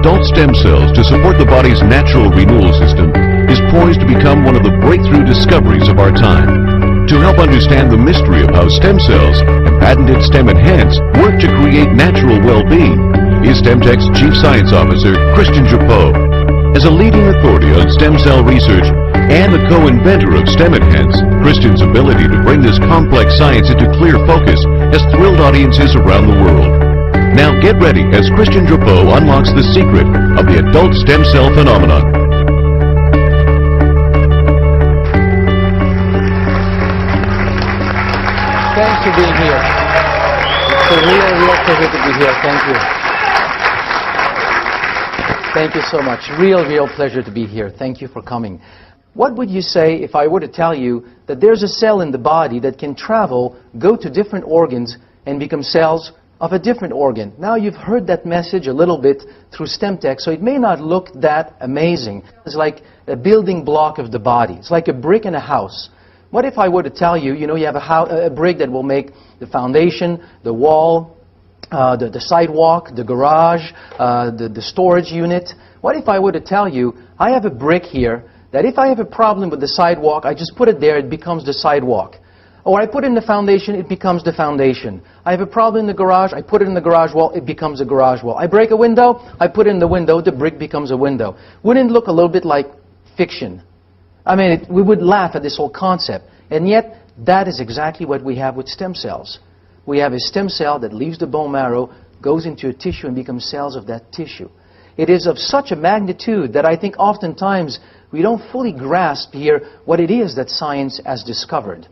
adult stem cells to support the body's natural renewal system is poised to become one of the breakthrough discoveries of our time. To help understand the mystery of how stem cells and patented Stem-Enhance work to create natural well-being is Stemtech's Chief Science Officer, Christian Drapeau. As a leading authority on stem cell research and a co-inventor of Stem-Enhance, Christian's ability to bring this complex science into clear focus has thrilled audiences around the world. Now get ready as Christian Drapeau unlocks the secret of the adult stem cell phenomenon. Thanks for being here. It's a real pleasure to be here. Thank you. Thank you so much. Real pleasure to be here. Thank you for coming. What would you say if I were to tell you that there's a cell in the body that can travel, go to different organs, and become cells of a different organ? Now you've heard that message a little bit through Stemtech, so it may not look that amazing. It's like a building block of the body. It's like a brick in a house. What if I were to tell you, you have a brick that will make the foundation, the wall, the sidewalk, the garage, the storage unit? What if I were to tell you, I have a brick here that if I have a problem with the sidewalk, I just put it there, it becomes the sidewalk. Or I put it in the foundation, it becomes the foundation. I have a problem in the garage, I put it in the garage wall, it becomes a garage wall. I break a window, I put it in the window, the brick becomes a window. Wouldn't it look a little bit like fiction? I mean, we would laugh at this whole concept. And yet, that is exactly what we have with stem cells. We have a stem cell that leaves the bone marrow, goes into a tissue and becomes cells of that tissue. It is of such a magnitude that I think oftentimes we don't fully grasp here what it is that science has discovered.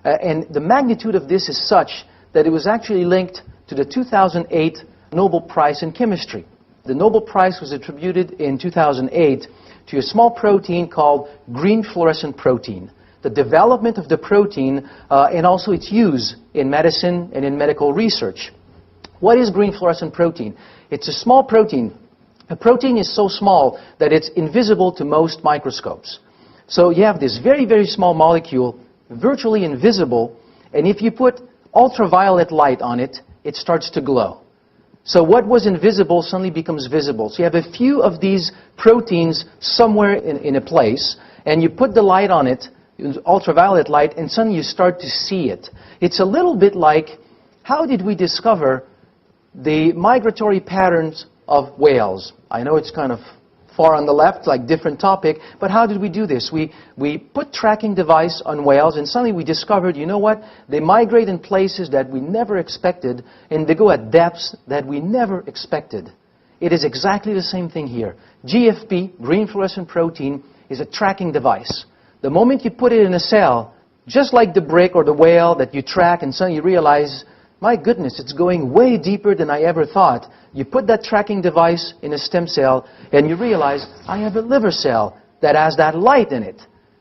And the magnitude of this is such that it was actually linked to the 2008 Nobel Prize in Chemistry. The Nobel Prize was attributed in 2008 to a small protein called green fluorescent protein. The development of the protein and also its use in medicine and in medical research. What is green fluorescent protein? It's a small protein. A protein is so small that it's invisible to most microscopes. So you have this very small molecule, virtually invisible, and if you put ultraviolet light on it, it starts to glow. So what was invisible suddenly becomes visible. So you have a few of these proteins somewhere in a place, and you put the light on it, ultraviolet light, and suddenly you start to see it. It's a little bit like, how did we discover the migratory patterns of whales? I know it's kind of far on the left, like different topic, but how did we do this? We put tracking device on whales, and suddenly we discovered, you know what? They migrate in places that we never expected, and they go at depths that we never expected. It is exactly the same thing here. GFP, green fluorescent protein, is a tracking device. The moment you put it in a cell, just like the brick or the whale that you track and suddenly you realize, my goodness, it's going way deeper than I ever thought. You put that tracking device in a stem cell and you realize, I have a liver cell that has that light in it.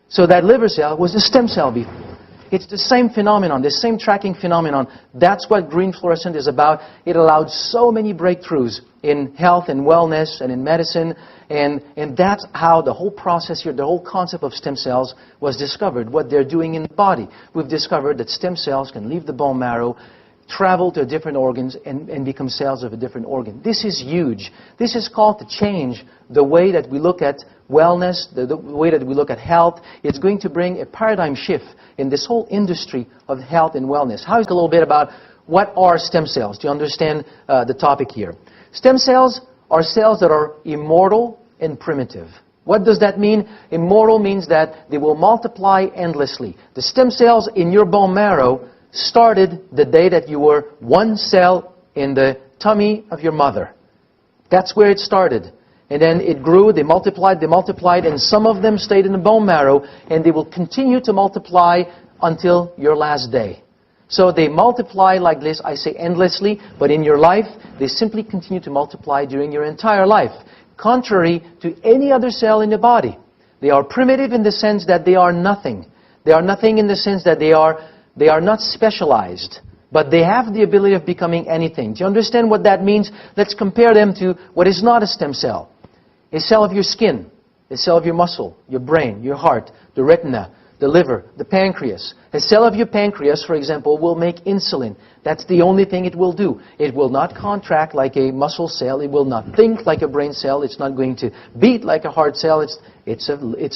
So that liver cell was a stem cell before. It's the same phenomenon, the same tracking phenomenon. That's what green fluorescent is about. It allowed so many breakthroughs in health and wellness and in medicine. And that's how the whole process here, the whole concept of stem cells was discovered, what they're doing in the body. We've discovered that stem cells can leave the bone marrow, travel to different organs, and become cells of a different organ. This is huge. This is called to change the way that we look at wellness, the way that we look at health. It's going to bring a paradigm shift in this whole industry of health and wellness. How is a little bit about what are stem cells, to understand the topic here. Stem cells are cells that are immortal and primitive. What does that mean? Immortal means that they will multiply endlessly. The stem cells in your bone marrow started the day that you were one cell in the tummy of your mother. That's where it started. And then it grew, they multiplied, and some of them stayed in the bone marrow, and they will continue to multiply until your last day. So they multiply like this, I say endlessly, but in your life, they simply continue to multiply during your entire life, contrary to any other cell in the body. They are primitive in the sense that they are nothing. They are nothing in the sense that they are not specialized, but they have the ability of becoming anything. Do you understand what that means? Let's compare them to what is not a stem cell. A cell of your skin, a cell of your muscle, your brain, your heart, the retina, the liver, the pancreas. A cell of your pancreas, for example, will make insulin. That's the only thing it will do. It will not contract like a muscle cell. It will not think like a brain cell. It's not going to beat like a heart cell. It's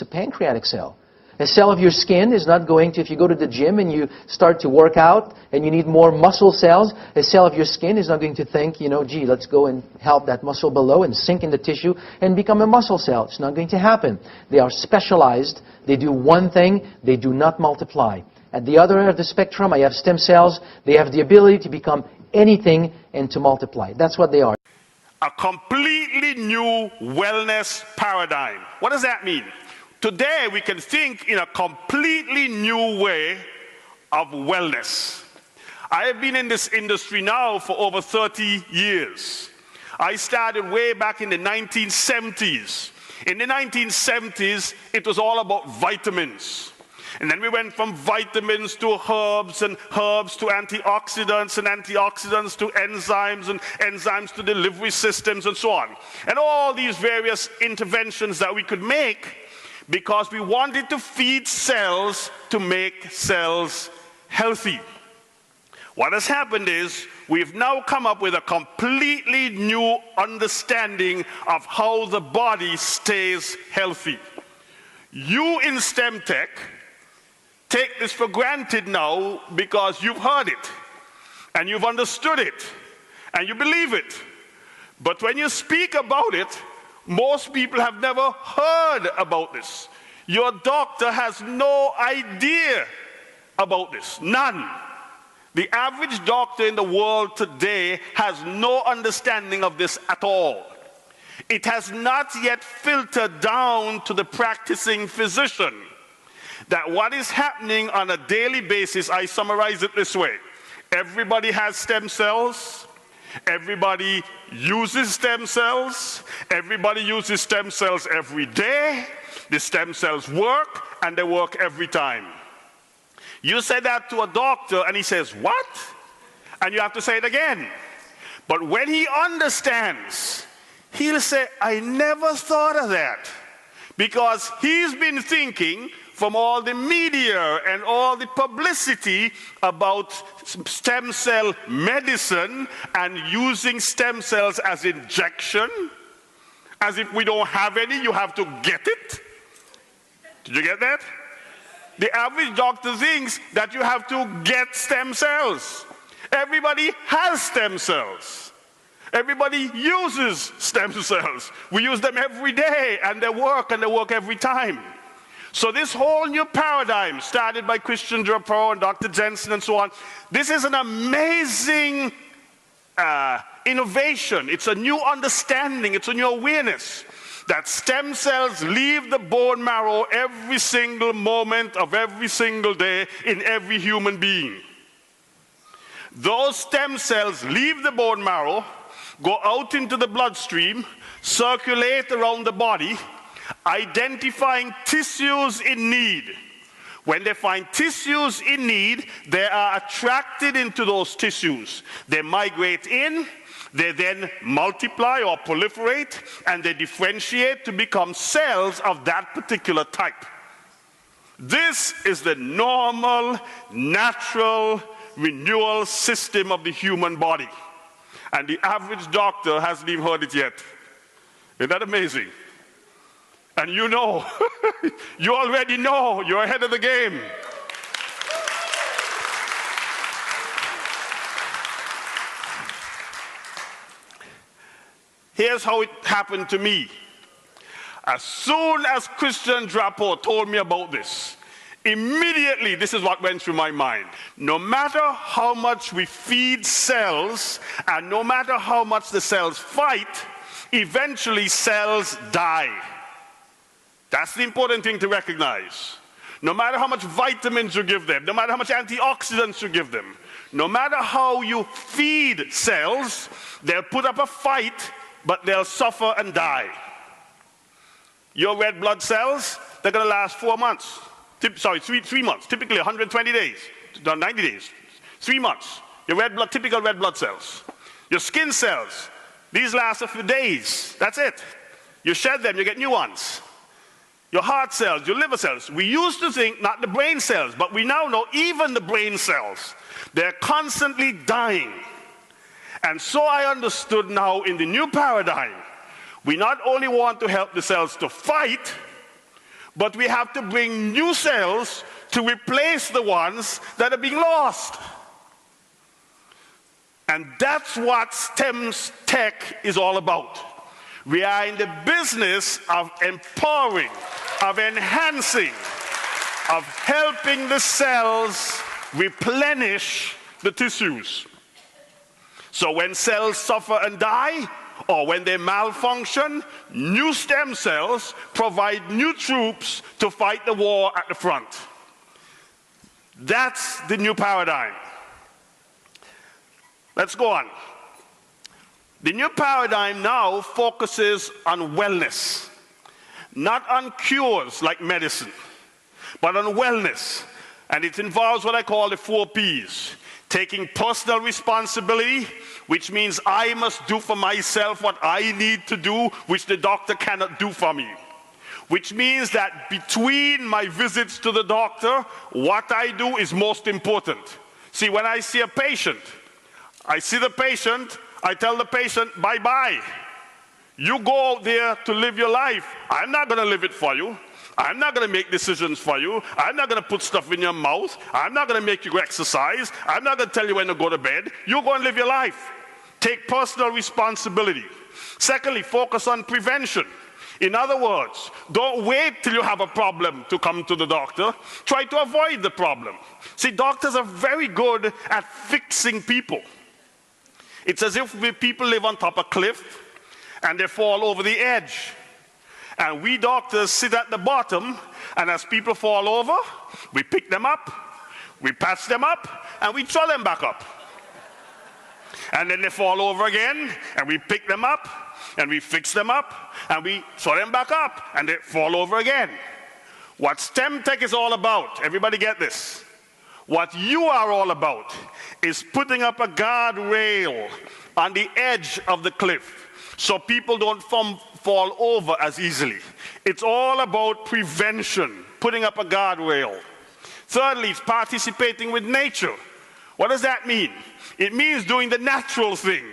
a pancreatic cell. A cell of your skin is not going to, if you go to the gym and you start to work out and you need more muscle cells, a cell of your skin is not going to think, gee, let's go and help that muscle below and sink in the tissue and become a muscle cell. It's not going to happen. They are specialized. They do one thing. They do not multiply. At the other end of the spectrum, I have stem cells. They have the ability to become anything and to multiply. That's what they are. A completely new wellness paradigm. What does that mean? Today, we can think in a completely new way of wellness. I have been in this industry now for over 30 years. I started way back in the 1970s. In the 1970s, it was all about vitamins. And then we went from vitamins to herbs, and herbs to antioxidants, and antioxidants to enzymes, and enzymes to delivery systems, and so on. And all these various interventions that we could make because we wanted to feed cells to make cells healthy. What has happened is we've now come up with a completely new understanding of how the body stays healthy. You in Stemtech take this for granted now because you've heard it and you've understood it and you believe it. But when you speak about it, most people have never heard about this. Your doctor has no idea about this. None. The average doctor in the world today has no understanding of this at all. It has not yet filtered down to the practicing physician that what is happening on a daily basis, I summarize it this way. Everybody has stem cells. Everybody uses stem cells. Everybody uses stem cells every day. The stem cells work, and they work every time. You say that to a doctor, and he says, what? And you have to say it again. But when he understands, he'll say, I never thought of that. Because he's been thinking from all the media and all the publicity about stem cell medicine and using stem cells as injection, as if we don't have any, you have to get it. Did you get that? The average doctor thinks that you have to get stem cells. Everybody has stem cells. Everybody uses stem cells. We use them every day, and they work every time. So this whole new paradigm, started by Christian Drapeau and Dr. Jensen and so on, this is an amazing innovation. It's a new understanding. It's a new awareness that stem cells leave the bone marrow every single moment of every single day in every human being. Those stem cells leave the bone marrow, go out into the bloodstream, circulate around the body, identifying tissues in need. When they find tissues in need, they are attracted into those tissues. They migrate in, they then multiply or proliferate, and they differentiate to become cells of that particular type. This is the normal, natural renewal system of the human body. And the average doctor hasn't even heard it yet. Isn't that amazing? And you know, you already know, you're ahead of the game. Here's how it happened to me. As soon as Christian Drapeau told me about this, immediately this is what went through my mind. No matter how much we feed cells, and no matter how much the cells fight, eventually cells die. That's the important thing to recognize. No matter how much vitamins you give them, no matter how much antioxidants you give them, no matter how you feed cells, they'll put up a fight, but they'll suffer and die. Your red blood cells, they're going to last 4 months. 3 months, typically 120 days, 90 days, 3 months. Your typical red blood cells. Your skin cells, these last a few days, that's it. You shed them, you get new ones. your heart cells, your liver cells. We used to think not the brain cells, but we now know even the brain cells, they're constantly dying. And so I understood now in the new paradigm, we not only want to help the cells to fight, but we have to bring new cells to replace the ones that are being lost. And that's what Stemtech is all about. We are in the business of empowering, of enhancing, of helping the cells replenish the tissues. So when cells suffer and die, or when they malfunction, new stem cells provide new troops to fight the war at the front. That's the new paradigm. Let's go on. The new paradigm now focuses on wellness, not on cures like medicine, but on wellness. And it involves what I call the 4 Ps. Taking personal responsibility, which means I must do for myself what I need to do, which the doctor cannot do for me. Which means that between my visits to the doctor, what I do is most important. See, when I see a patient, I see the patient, I tell the patient, bye-bye. You go out there to live your life. I'm not going to live it for you. I'm not going to make decisions for you. I'm not going to put stuff in your mouth. I'm not going to make you exercise. I'm not going to tell you when to go to bed. You go and live your life. Take personal responsibility. Secondly, focus on prevention. In other words, don't wait till you have a problem to come to the doctor. Try to avoid the problem. See, doctors are very good at fixing people. It's as if people live on top of a cliff and they fall over the edge. And we doctors sit at the bottom, and as people fall over, we pick them up, we patch them up, and we throw them back up. And then they fall over again, and we pick them up, and we fix them up, and we throw them back up, and they fall over again. What Stemtech is all about, everybody get this, what you are all about is putting up a guardrail on the edge of the cliff so people don't fall over as easily. It's all about prevention, putting up a guardrail. Thirdly, it's participating with nature. What does that mean? It means doing the natural thing,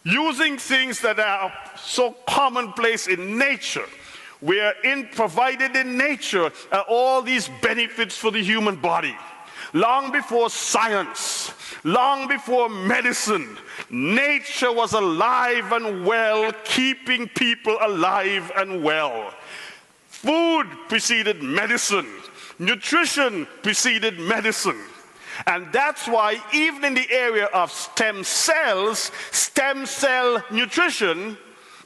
using things that are so commonplace in nature. We are provided in nature all these benefits for the human body. Long before science, long before medicine, nature was alive and well, keeping people alive and well. Food preceded medicine. Nutrition preceded medicine. And that's why even in the area of stem cells, stem cell nutrition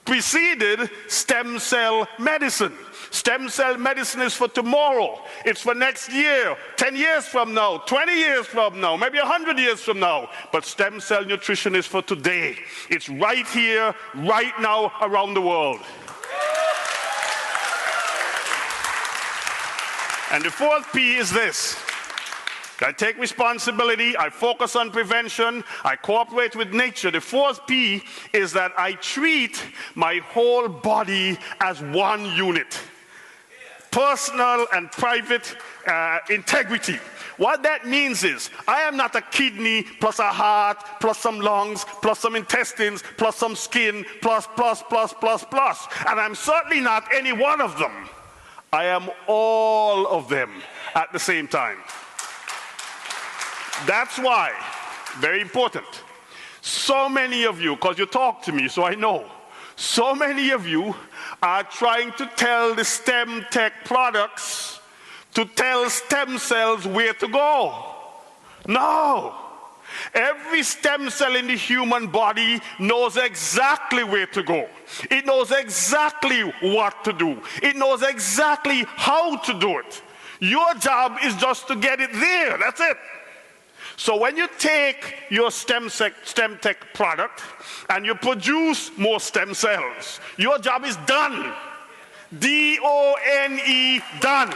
preceded stem cell medicine. Stem cell medicine is for tomorrow. It's for next year, 10 years from now, 20 years from now, maybe 100 years from now. But stem cell nutrition is for today. It's right here, right now, around the world. And the 4th P is this. I take responsibility, I focus on prevention, I cooperate with nature. The 4th P is that I treat my whole body as one unit. Personal and private integrity. What that means is, I am not a kidney plus a heart plus some lungs plus some intestines plus some skin plus. And I'm certainly not any one of them. I am all of them at the same time. That's why, very important, so many of you, because you talk to me, so I know, so many of you are trying to tell the Stemtech products to tell stem cells where to go. No. Every stem cell in the human body knows exactly where to go. It knows exactly what to do. It knows exactly how to do it. Your job is just to get it there. That's it. So when you take your Stemtech product and you produce more stem cells, your job is done. D-O-N-E, done.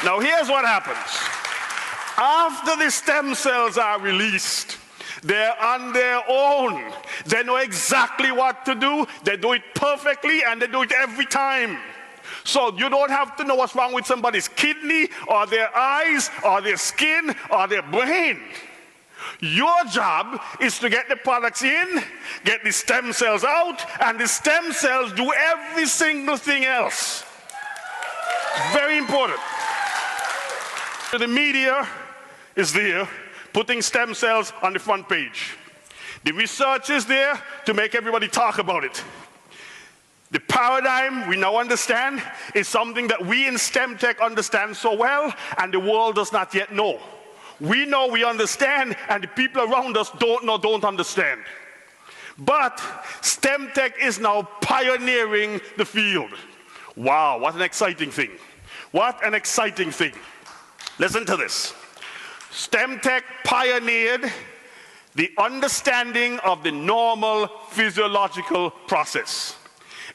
Now here's what happens. After the stem cells are released, they're on their own. They know exactly what to do. They do it perfectly and they do it every time. So you don't have to know what's wrong with somebody's kidney or their eyes or their skin or their brain. Your job is to get the products in, get the stem cells out, and the stem cells do every single thing else. Very important. The media is there putting stem cells on the front page. The research is there to make everybody talk about it. The paradigm we now understand is something that we in Stemtech understand so well, and the world does not yet know. We know we understand, and the people around us don't understand. But Stemtech is now pioneering the field. Wow, what an exciting thing. What an exciting thing. Listen to this. Stemtech pioneered the understanding of the normal physiological process.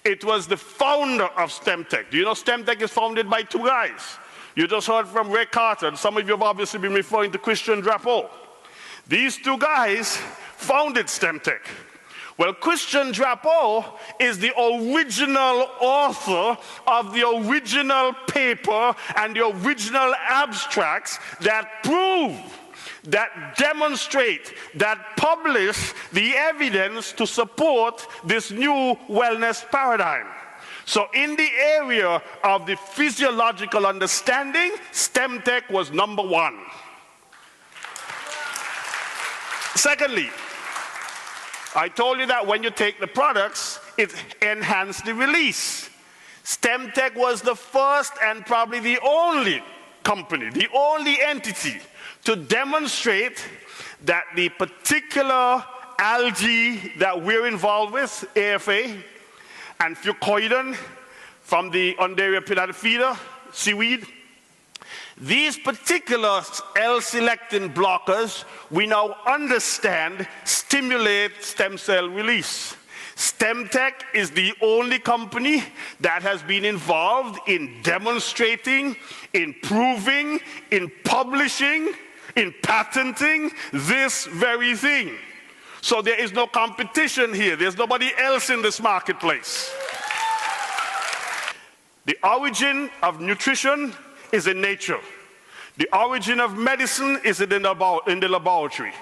It was the founder of Stemtech. Do you know Stemtech is founded by two guys? You just heard from Ray Carter, and some of you have obviously been referring to Christian Drapeau. These two guys founded Stemtech. Well, Christian Drapeau is the original author of the original paper and the original abstracts that prove, that demonstrate, that publish the evidence to support this new wellness paradigm. So in the area of the physiological understanding, Stemtech was number one. Secondly, I told you that when you take the products, it enhances the release. Stemtech was the first and probably the only company, the only entity to demonstrate that the particular algae that we're involved with, AFA, and fucoidin from the Undaria pinnata seaweed, these particular L-selectin blockers, we now understand, stimulate stem cell release. Stemtech is the only company that has been involved in demonstrating, in proving, in publishing, in patenting this very thing. So there is no competition here. There's nobody else in this marketplace. The origin of nutrition is in nature. The origin of medicine is in the laboratory.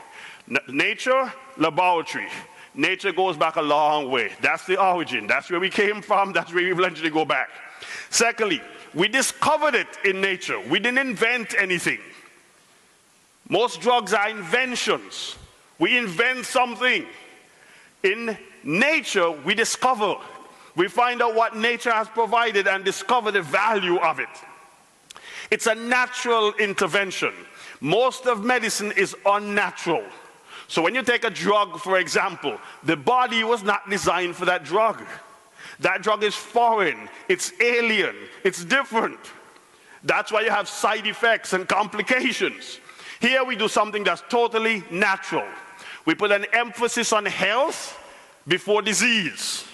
Nature, laboratory. Nature goes back a long way. That's the origin. That's where we came from. That's where we eventually go back. Secondly, we discovered it in nature. We didn't invent anything. Most drugs are inventions. We invent something. In nature, we discover. We find out what nature has provided and discover the value of it. It's a natural intervention. Most of medicine is unnatural. So when you take a drug, for example, the body was not designed for that drug. That drug is foreign, it's alien, it's different. That's why you have side effects and complications. Here we do something that's totally natural. We put an emphasis on health before disease.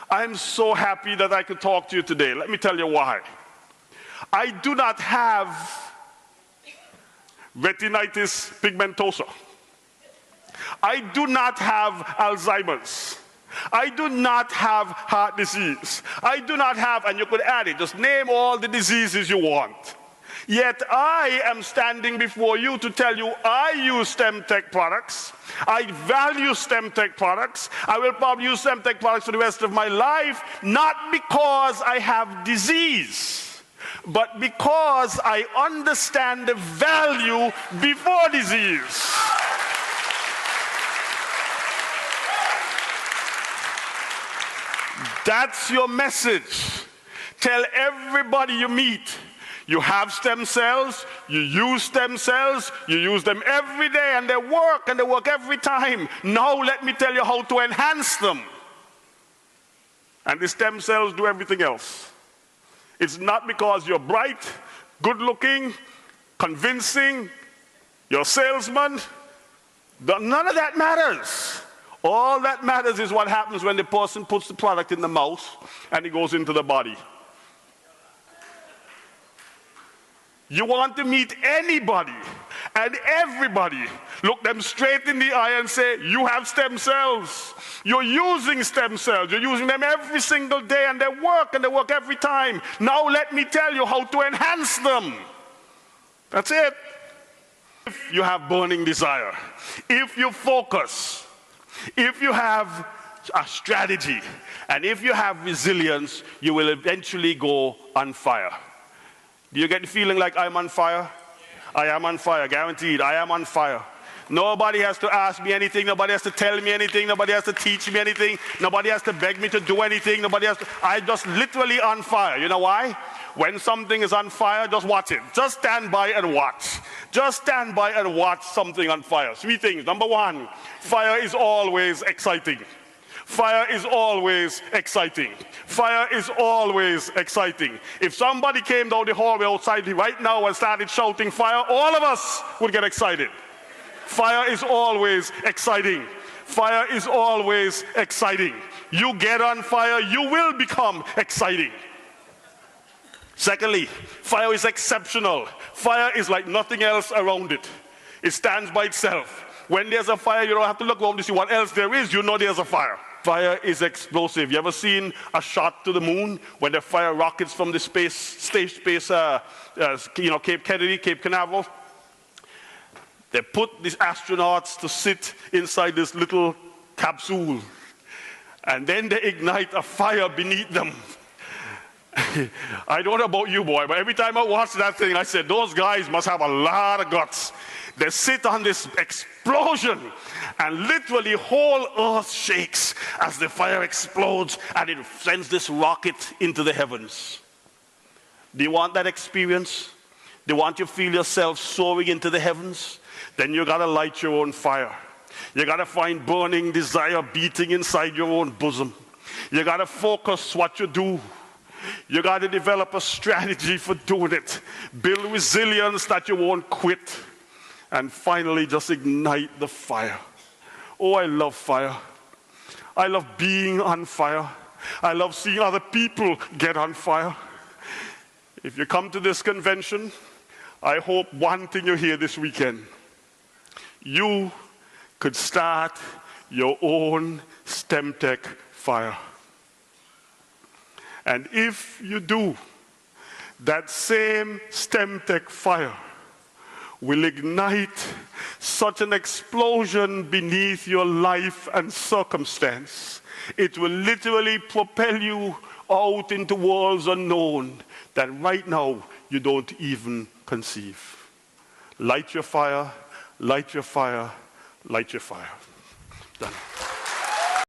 I'm so happy that I could talk to you today. Let me tell you why. I do not have retinitis pigmentosa. I do not have Alzheimer's. I do not have heart disease. I do not have, and you could add it, just name all the diseases you want. Yet I am standing before you to tell you I use Stemtech products. I value Stemtech products. I will probably use Stemtech products for the rest of my life, not because I have disease, but because I understand the value before disease. That's your message. Tell everybody you meet, you have stem cells, you use stem cells, you use them every day, and they work every time. Now let me tell you how to enhance them. And the stem cells do everything else. It's not because you're bright, good looking, convincing, you're a salesman. None of that matters. All that matters is what happens when the person puts the product in the mouth and it goes into the body. You want to meet anybody and everybody look them straight in the eye and say, you have stem cells. You're using stem cells. You're using them every single day, and they work every time. Now let me tell you how to enhance them. That's it. If you have burning desire, if you focus, if you have a strategy, and if you have resilience, you will eventually go on fire. Do you get the feeling like I'm on fire? I am on fire, guaranteed. I am on fire. Nobody has to ask me anything. Nobody has to tell me anything. Nobody has to teach me anything. Nobody has to beg me to do anything. I just literally on fire. You know why? When something is on fire, just watch it. Just stand by and watch. Just stand by and watch something on fire. 3 things. Number 1, fire is always exciting. Fire is always exciting. Fire is always exciting. If somebody came down the hallway outside right now and started shouting fire, all of us would get excited. Fire is always exciting. Fire is always exciting. You get on fire, you will become exciting. Secondly, fire is exceptional. Fire is like nothing else around it. It stands by itself. When there's a fire, you don't have to look around to see what else there is. You know there's a fire. Fire is explosive. You ever seen a shot to the moon when they fire rockets from the Cape Kennedy, Cape Canaveral? They put these astronauts to sit inside this little capsule, and then they ignite a fire beneath them. I don't know about you, boy, but every time I watch that thing, I said, those guys must have a lot of guts. They sit on this explosion, and literally whole earth shakes as the fire explodes, and it sends this rocket into the heavens. Do you want that experience? Do you want to feel yourself soaring into the heavens? Then you got to light your own fire. You got to find burning desire beating inside your own bosom. You got to focus what you do. You got to develop a strategy for doing it. Build resilience that you won't quit. And finally, just ignite the fire. Oh, I love fire. I love being on fire. I love seeing other people get on fire. If you come to this convention, I hope one thing you hear this weekend. You could start your own Stemtech fire. And if you do, that same Stemtech fire will ignite such an explosion beneath your life and circumstance. It will literally propel you out into worlds unknown that right now you don't even conceive. Light your fire, light your fire, light your fire. Done.